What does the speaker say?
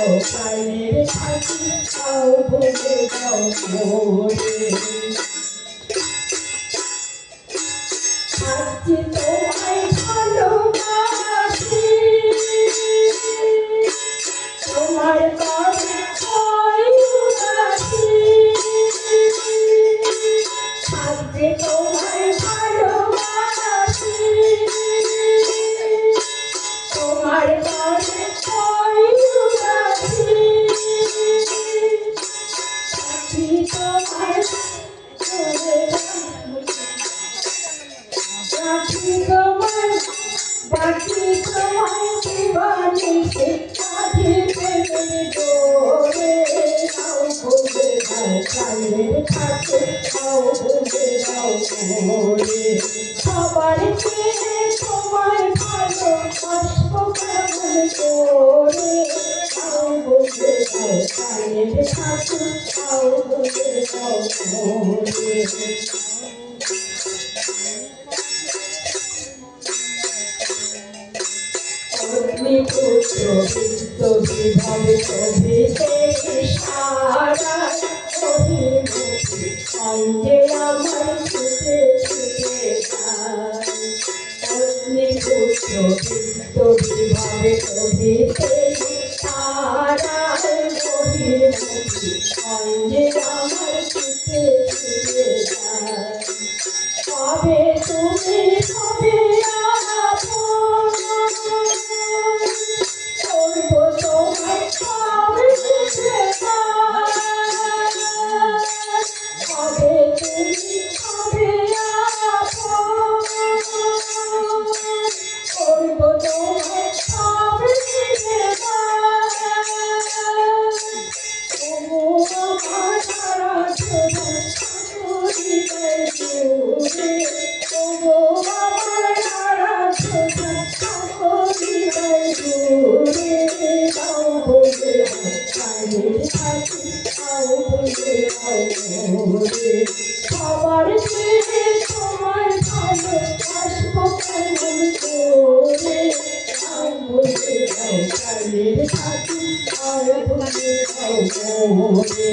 যাও প্রাণের সাথী তাও ভুলে যাও মোরে আজকে তোমায় ভালোবাসি তোমার তরে হয় উদাসী আজকে তোমায় ভালোবাসি তোমার তরে হয় উদাসী সাথী তোমার বাকি তোমায় জীবনে শিক্ষাধি প্রেমে ডোরে যাও ভুলে যাও প্রাণের কাছে যাও ভুলে যাও মোরে সবার চেয়ে তোমায় ভালো বাসবো কেমন করে যাও ভুলে যাও প্রাণের কাছে যাও ভুলে যাও মোরে পুত্র বিদ্যুৎ ভাবে ছবিতে ইশারা অভিমুখী সঙ্গে আমার ছুটে ছুটে যায় অগ্নি পুত্র বিদ্যুৎ ভাবে ছবিতে ইশারা অভিমুখী সঙ্গে আমার ছুটে ছুটে যায় কবে তুমি কবে সবার চেয়ে তোমায় ভালো বাসবো কেমন করে আর ভুলে যাও প্রাণের সাথী আর ভুলে যাও মোরে